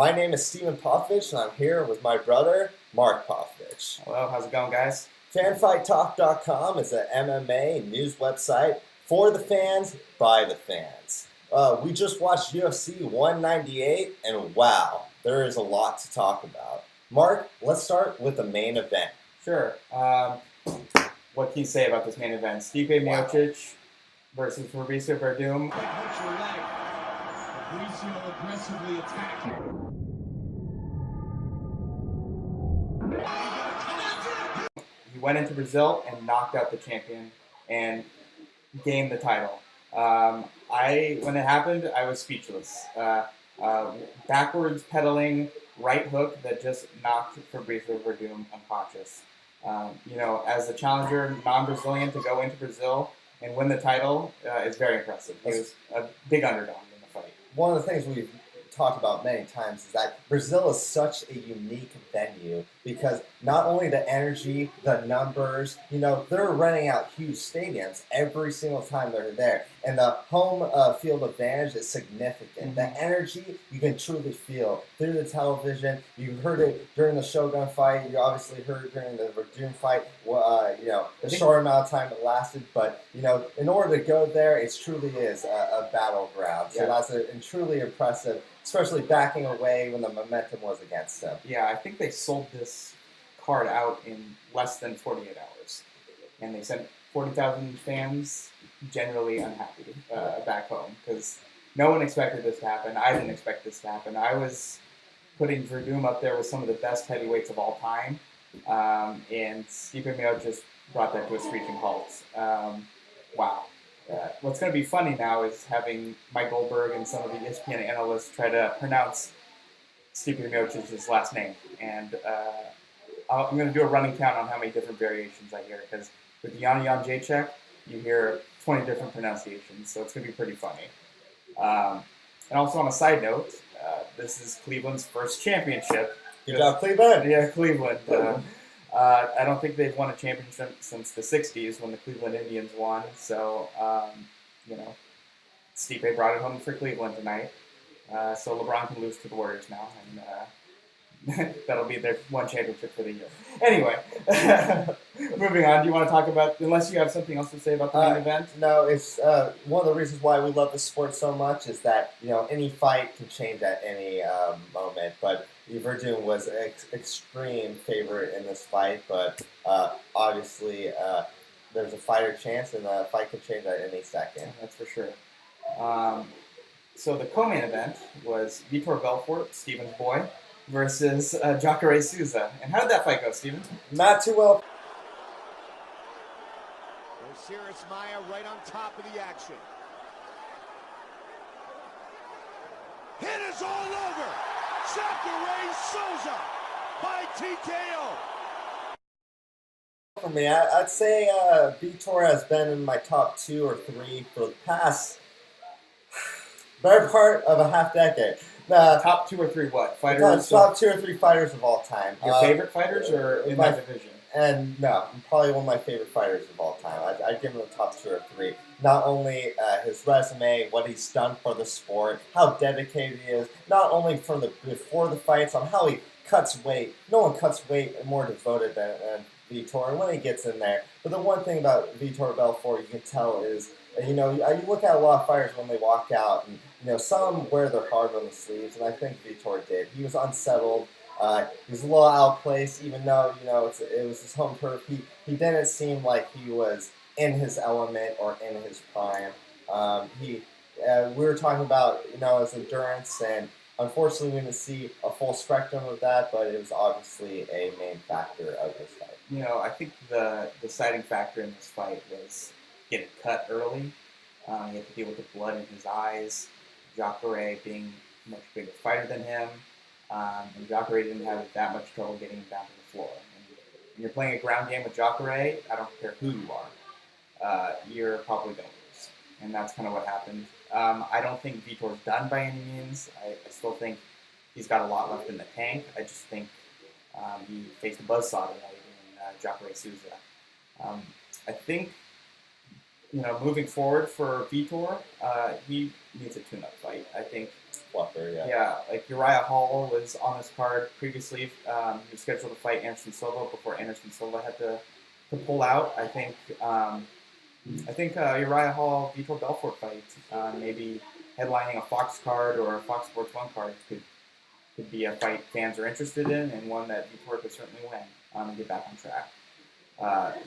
My name is Steven Povich, and I'm here with my brother, Mark Povich. Hello, how's it going, guys? Fanfighttalk.com is an MMA news website for the fans, by the fans. We just watched UFC 198, and wow, there is a lot to talk about. Mark, let's start with the main event. Sure. What can you say about this main event? Stipe Miocic versus Fabricio Verdum. Fabricio aggressively attacking. He went into Brazil and knocked out the champion and gained the title. When it happened, I was speechless. Backwards pedaling right hook that just knocked Fabricio Verdum unconscious. As a challenger, non-Brazilian, to go into Brazil and win the title is very impressive. He was a big underdog in the fight. One of the things we've talked about many times is that Brazil is such a unique venue because not only the energy, the numbers, they're renting out huge stadiums every single time they're there. And the home field advantage is significant. Mm-hmm. The energy you can truly feel through the television. You heard it during the Shogun fight. You obviously heard it during the Verdum fight. The short amount of time it lasted. But, in order to go there, it truly is a battleground. So that's a truly impressive, especially backing away when the momentum was against them. Yeah, I think they sold this card out in less than 48 hours. And they sent 40,000 fans generally unhappy back home because no one expected this to happen. I didn't expect this to happen. I was putting Verdum up there with some of the best heavyweights of all time. And Stipe Miocic just brought that to a screeching halt. Wow. What's going to be funny now is having Mike Goldberg and some of the ESPN analysts try to pronounce Stipe Miocic's last name. And I'm going to do a running count on how many different variations I hear, because with Jan Jacek, you hear 20 different pronunciations, so it's going to be pretty funny. And also on a side note, this is Cleveland's first championship. Good job, Cleveland! Yeah, Cleveland. I don't think they've won a championship since the 60s when the Cleveland Indians won, so, Stipe brought it home for Cleveland tonight. So LeBron can lose to the Warriors now, and that'll be their one championship for the year. Anyway, moving on. Do you want to talk about, unless you have something else to say about the main event? No, it's one of the reasons why we love this sport so much is that, any fight can change at any moment. But Verdum was an extreme favorite in this fight. But obviously, there's a fighter chance, and the fight can change at any second. That's for sure. So the co-main event was Vitor Belfort, Steven's boy, versus Jacare Souza. And how did that fight go, Steven? Not too well. Osiris Maya right on top of the action. Hit is all over. Jacare Souza by TKO. For me, I'd say Vitor has been in my top 2 or 3 for the past better part of a half decade. Top 2 or 3 what? Fighters? Top 2 or 3 fighters of all time. Your favorite fighters or in that division? And no, probably one of my favorite fighters of all time. I'd give him the top 2 or 3. Not only his resume, what he's done for the sport, how dedicated he is, not only from before the fights, on how he cuts weight. No one cuts weight more devoted than Vitor, and when he gets in there. But the one thing about Vitor Belfort you can tell is, you look at a lot of fighters when they walk out, and some wear their heart on the sleeves, and I think Vitor did. He was unsettled. He was a little out of place, even though it was his home turf. He didn't seem like he was in his element or in his prime. We were talking about his endurance, and unfortunately we didn't see a full spectrum of that, but it was obviously a main factor of this fight. I think the deciding factor in this fight was getting cut early. He had to deal with the blood in his eyes. Jacare being a much bigger fighter than him. And Jacare didn't have that much trouble getting him down to the floor. And when you're playing a ground game with Jacare, I don't care who you are, you're probably going to lose. And that's kind of what happened. I don't think Vitor's done by any means. I still think he's got a lot left in the tank. I just think he faced a buzzsaw tonight in Jacare Souza. I think moving forward for Vitor, he needs a tune-up fight. I think fluffer, yeah. Yeah, like Uriah Hall was on this card previously. He was scheduled to fight Anderson Silva before Anderson Silva had to pull out. I think Uriah Hall Vitor Belfort fight, maybe headlining a Fox card or a Fox Sports 1 card could be a fight fans are interested in, and one that Vitor could certainly win and get back on track.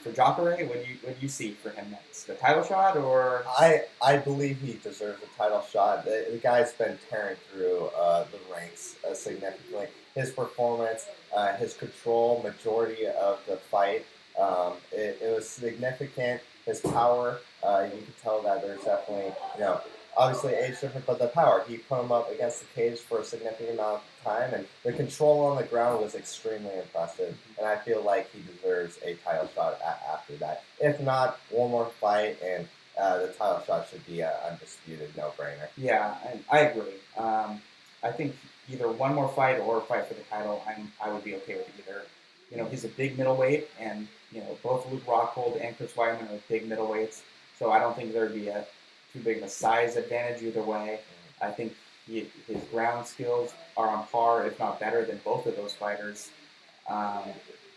For Jacare, what do you see for him next? The title shot, or I believe he deserves a title shot. The guy's been tearing through the ranks significantly. His performance, his control, majority of the fight, it was significant. His power, you could tell that there's definitely, obviously age difference, but the power. He put him up against the cage for a significant amount of time, and the control on the ground was extremely impressive. And I feel like he deserves a title shot after that. If not, one more fight, and the title shot should be an undisputed no-brainer. Yeah, I agree. I think either one more fight or a fight for the title, I would be okay with either. He's a big middleweight, and both Luke Rockhold and Chris Weidman are big middleweights, so I don't think there'd be too big of a size advantage either way. I think his ground skills are on par, if not better, than both of those fighters.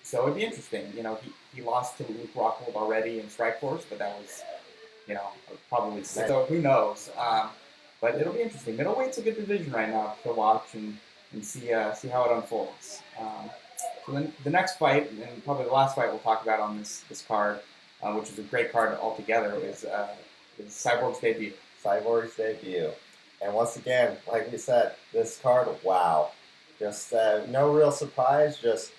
So it'd be interesting. He lost to Luke Rockhold already in Strikeforce, but that was, probably six. So who knows? But it'll be interesting. Middleweight's a good division right now to watch and see how it unfolds. So then the next fight, and probably the last fight we'll talk about on this card, which is a great card altogether, is Cyborg's debut. Cyborg's debut. And once again, like we said, this card, wow. Just no real surprise, just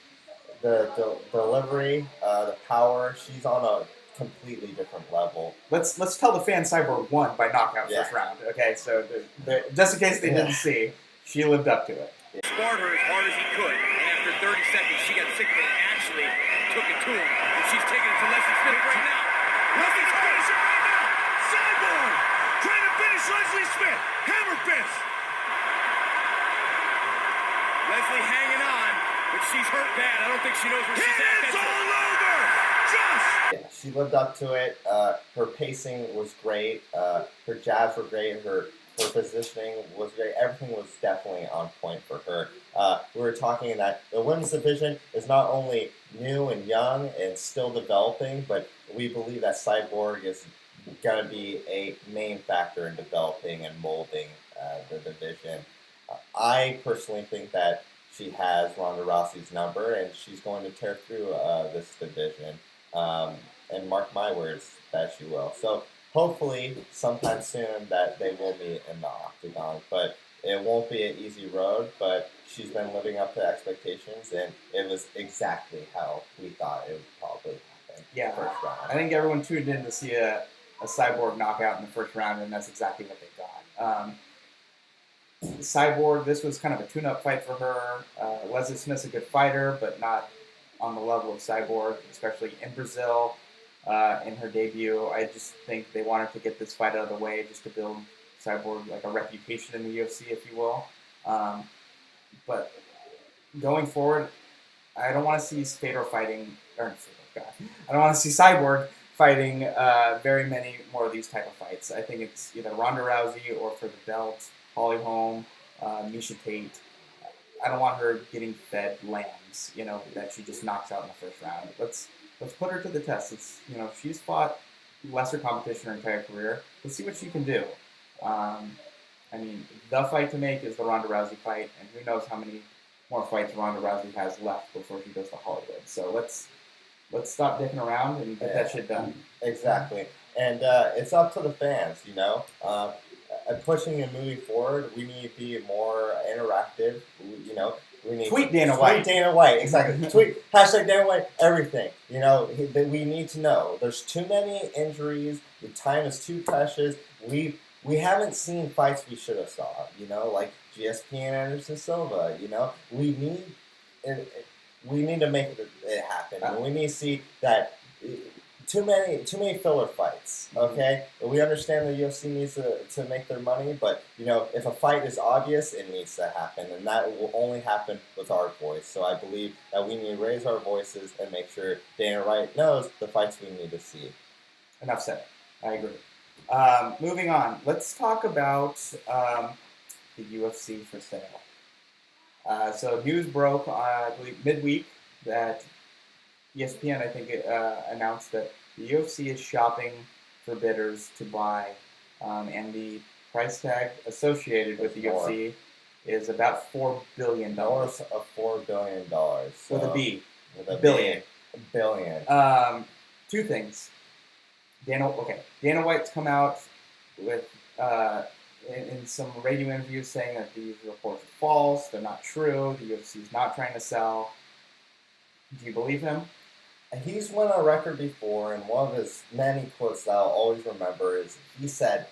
the delivery, the power. She's on a completely different level. Let's tell the fans Cyborg won by knockout first round. Okay, so just in case they didn't see, she lived up to it. Sparred her as hard as he could, and after 30 seconds, she got sick of it and actually took it to him. And she's taking it to Leslie Smith right now. Leslie's finishing right now. Cyborg trying to finish Leslie Smith. Hammer fist. Leslie hanging on, but she's hurt bad. I don't think she knows where she's at. It's all over. Just. Yeah, she lived up to it. Her pacing was great. Her jabs were great. Her positioning was great. Everything was definitely on point for her. We were talking that the women's division is not only new and young and still developing, but we believe that Cyborg is going to be a main factor in developing and molding the division. I personally think that she has Ronda Rousey's number, and she's going to tear through this division. And mark my words that she will. So hopefully sometime soon that they will meet in the octagon. But it won't be an easy road, but she's been living up to expectations, and it was exactly how we thought it would probably happen. Yeah, first round. I think everyone tuned in to see a Cyborg knockout in the first round, and that's exactly what they got. Cyborg, this was kind of a tune-up fight for her. Leslie Smith's a good fighter, but not on the level of Cyborg, especially in Brazil. In her debut, I just think they wanted to get this fight out of the way just to build Cyborg like a reputation in the UFC, if you will. But going forward, I don't want to see Fedor fighting, I don't want to see Cyborg fighting very many more of these type of fights. I think it's either Ronda Rousey or for the belt, Holly Holm, Miesha Tate. I don't want her getting fed lambs, that she just knocks out in the first round. Let's put her to the test. It's, she's fought lesser competition her entire career. Let's see what she can do. The fight to make is the Ronda Rousey fight, and who knows how many more fights Ronda Rousey has left before she goes to Hollywood. So let's stop dicking around and get that shit done. Exactly. And it's up to the fans, pushing and moving forward. We need to be more interactive. We need tweet Dana White. Tweet Dana White, exactly. Tweet hashtag Dana White. Everything. We need to know. There's too many injuries. The time is too precious. We haven't seen fights we should have saw. Like GSP and Anderson Silva. We need to make it happen. And we need to see that. Too many filler fights, okay? We understand the UFC needs to make their money, but, if a fight is obvious, it needs to happen, and that will only happen with our voice. So I believe that we need to raise our voices and make sure Dana White knows the fights we need to see. Enough said. I agree. Moving on, let's talk about the UFC for sale. So news broke, I believe, midweek that ESPN, I think, announced that the UFC is shopping for bidders to buy, and the price tag associated with the UFC is about $4 billion. North of $4 billion. So With a B. With a Billion. Billion. Two things. Dana White's come out with in some radio interviews saying that these reports are false, they're not true, the UFC is not trying to sell. Do you believe him? He's went on record before, and one of his many quotes that I'll always remember is he said,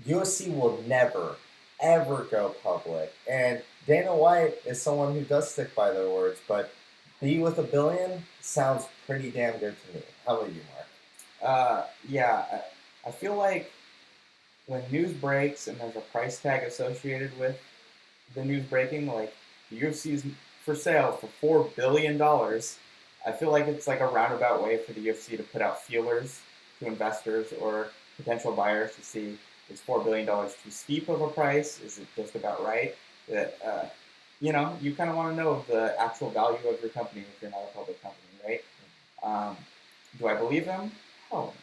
UFC will never, ever go public. And Dana White is someone who does stick by their words, but B with $1 billion sounds pretty damn good to me. How about you, Mark? Yeah, I feel like when news breaks and there's a price tag associated with the news breaking, like the UFC is for sale for $4 billion, I feel like it's like a roundabout way for the UFC to put out feelers to investors or potential buyers to see, is $4 billion too steep of a price? Is it just about right? That you kind of want to know the actual value of your company if you're not a public company, right? Do I believe him? Oh,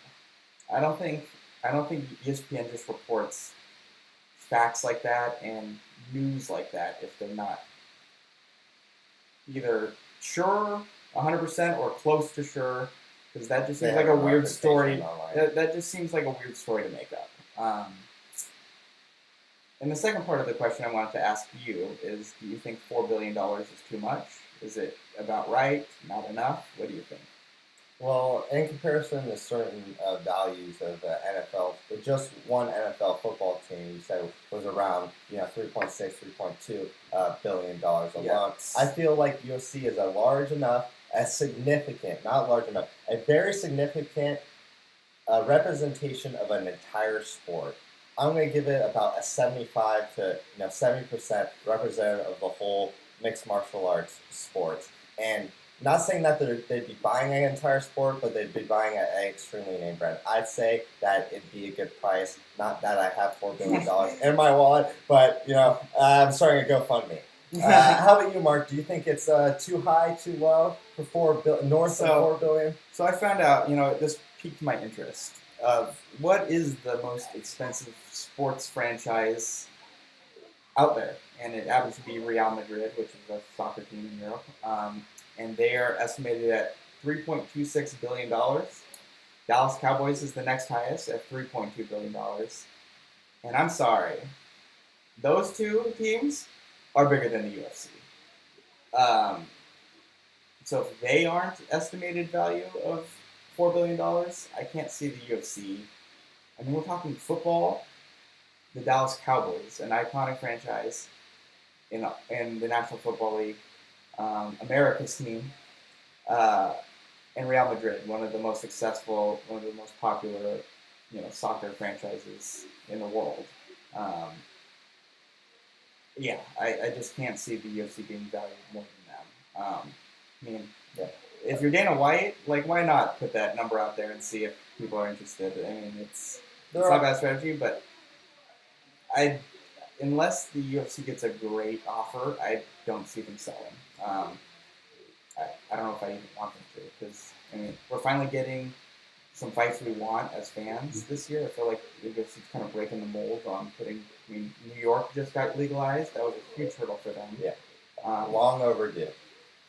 I don't think ESPN just reports facts like that and news like that if they're not either sure 100% or close to sure, because that just seems like a weird story. That just seems like a weird story to make up. And the second part of the question I wanted to ask you is, do you think $4 billion is too much? Is it about right? Not enough? What do you think? Well, in comparison to certain values of the NFL, just one NFL football team you said was around 3.6, $3.2 billion alone. Yes. I feel like UFC is a large enough, a significant, not large enough, a very significant representation of an entire sport. I'm going to give it about a 75 to 70% representative of the whole mixed martial arts sports. And not saying that they'd be buying an entire sport, but they'd be buying an extremely name brand. I'd say that it'd be a good price. Not that I have $4 billion in my wallet, but I'm starting a GoFundMe. How about you, Mark? Do you think it's too high, too low for north of $4 billion? So I found out, this piqued my interest of what is the most expensive sports franchise out there, and it happens to be Real Madrid, which is a soccer team in Europe. And they are estimated at $3.26 billion. Dallas Cowboys is the next highest at $3.2 billion. And I'm sorry, those two teams are bigger than the UFC. So if they aren't estimated value of $4 billion, I can't see the UFC. I mean, we're talking football, the Dallas Cowboys, an iconic franchise in the National Football League, America's team, and Real Madrid, one of the most successful, one of the most popular, soccer franchises in the world. I just can't see the UFC being valued more than them. If you're Dana White, why not put that number out there and see if people are interested? I mean, it's not a bad strategy, but unless the UFC gets a great offer, I don't see them selling. I don't know if I even want them to, because we're finally getting some fights we want as fans this year. I feel like the UFC's kind of breaking the mold on New York just got legalized. That was a huge hurdle for them. Yeah, long overdue.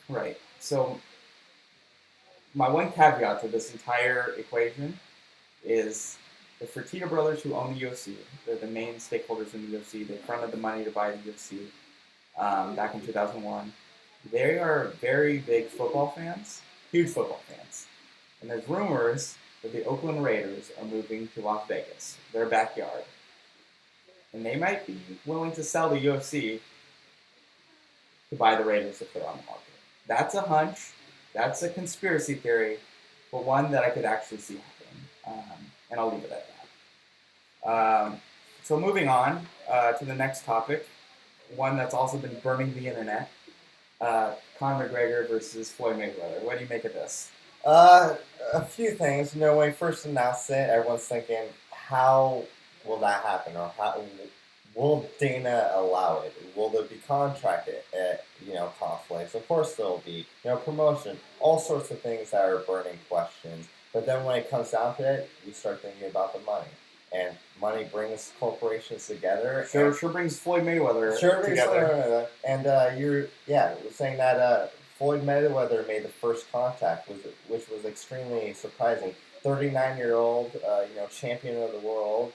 Right. So my one caveat to this entire equation is the Fertitta brothers, who own the UFC, they're the main stakeholders in the UFC. They fronted the money to buy the UFC back in 2001. They are very big football fans, huge football fans. And there's rumors that the Oakland Raiders are moving to Las Vegas, their backyard. And they might be willing to sell the UFC to buy the Raiders if they're on the market. That's a hunch. That's a conspiracy theory, but one that I could actually see happening. And I'll leave it at that. So moving on to the next topic, one that's also been burning the internet. Conor McGregor versus Floyd Mayweather. What do you make of this? A few things. When we first announced it, everyone's thinking, how will that happen? Or will Dana allow it? Will there be contract, conflicts? Of course there will be, promotion, all sorts of things that are burning questions. But then when it comes down to it, you start thinking about the money. And money brings corporations together. Sure brings Floyd Mayweather together. And you're saying that Floyd Mayweather made the first contact, which was extremely surprising. 39-year-old, champion of the world,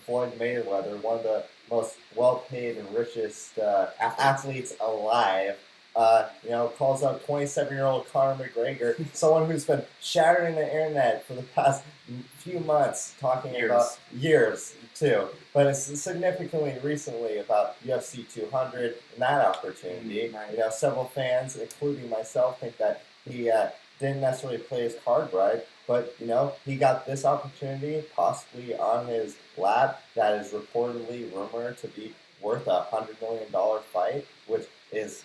Floyd Mayweather, one of the most well-paid and richest athletes alive, calls out 27-year-old Conor McGregor, someone who's been shattering the internet for the past few months, talking about years too, but it's significantly recently about UFC 200 and that opportunity. Right. Several fans, including myself, think that he didn't necessarily play his card right, but he got this opportunity possibly on his lap that is reportedly rumored to be worth $100 million fight, which is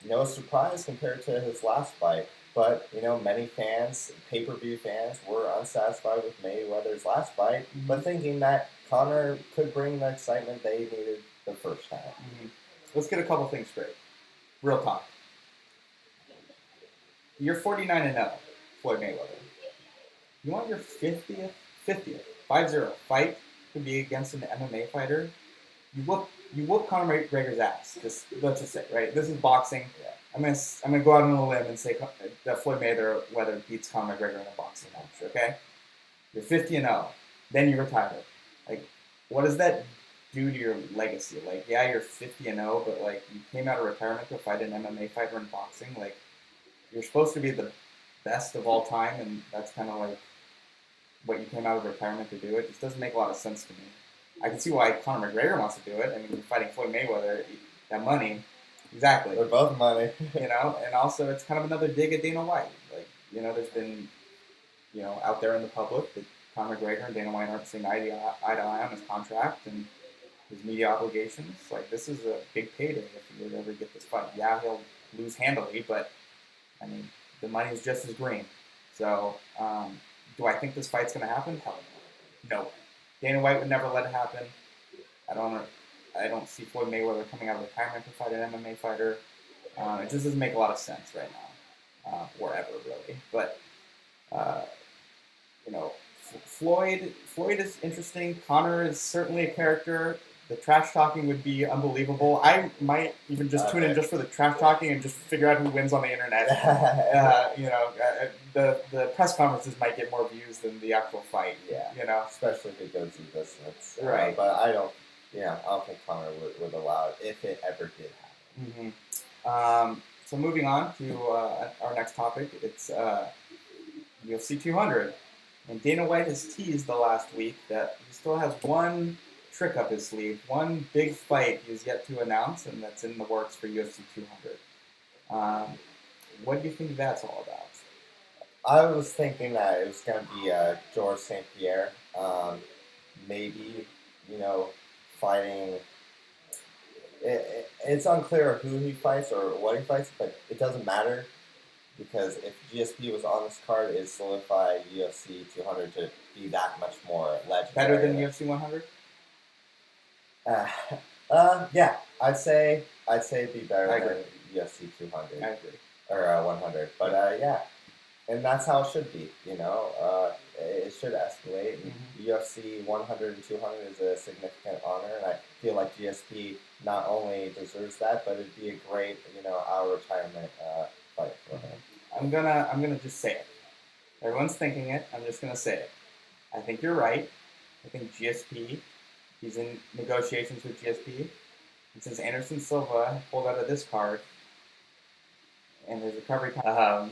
no surprise compared to his last fight. But, many fans, pay-per-view fans, were unsatisfied with Mayweather's last fight, but thinking that Conor could bring the excitement they needed the first time. Mm-hmm. Let's get a couple things straight. Real talk. You're 49-0, Floyd Mayweather. You want your 50th, 5-0 fight to be against an MMA fighter? You whoop Conor McGregor's ass. Let's just say, right? This is boxing. Yeah. I'm gonna go out on a limb and say that Floyd Mayweather beats Conor McGregor in a boxing match. Okay, you're 50-0, then you retire. Like, what does that do to your legacy? Like, yeah, you're 50-0, but like, you came out of retirement to fight an MMA fighter in boxing. Like, you're supposed to be the best of all time, and that's kind of like what you came out of retirement to do. It just doesn't make a lot of sense to me. I can see why Conor McGregor wants to do it. I mean, you're fighting Floyd Mayweather, that money. Exactly. They're both money. And also it's kind of another dig at Dana White. Like, there's been, out there in the public that Conor McGregor and Dana White aren't seeing eye to eye on his contract and his media obligations. Like, this is a big payday if he would ever get this fight. Yeah, he'll lose handily, but, I mean, the money is just as green. So, do I think this fight's going to happen? Hell no. Dana White would never let it happen. I don't see Floyd Mayweather coming out of retirement to fight an MMA fighter. It just doesn't make a lot of sense right now, or ever really. But Floyd is interesting. Conor is certainly a character. The trash talking would be unbelievable. I might even just tune in just for the trash talking and just figure out who wins on the internet. The press conferences might get more views than the actual fight. Yeah. Especially if it goes the distance. Right. But I don't think Conor would allow it if it ever did happen. Mm-hmm. So moving on to our next topic, it's UFC 200. And Dana White has teased the last week that he still has one trick up his sleeve, one big fight he's yet to announce, and that's in the works for UFC 200. What do you think that's all about? I was thinking that it was going to be Georges St. Pierre. Maybe, fighting. It's unclear who he fights or what he fights, but it doesn't matter because if GSP was on this card, it solidified UFC 200 to be that much more legendary. Better than UFC 100? Yeah, I'd say it'd be better than UFC 200. I agree. Or 100, but yeah, and that's how it should be. It should escalate. Mm-hmm. UFC 100 and 200 is a significant honor, and I feel like GSP not only deserves that, but it'd be a great, our retirement fight for him. I'm gonna just say it. Everyone's thinking it. I'm just gonna say it. I think you're right. I think GSP. He's in negotiations with GSP, and since Anderson Silva pulled out of this card, and his recovery time.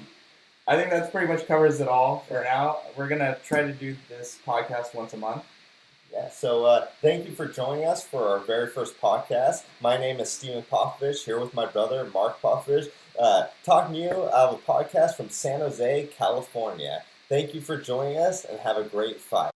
I think that pretty much covers it all for now. We're going to try to do this podcast once a month. Yeah, so thank you for joining us for our very first podcast. My name is Steven Popovich, here with my brother, Mark Popovich, talking to you out of a podcast from San Jose, California. Thank you for joining us, and have a great fight.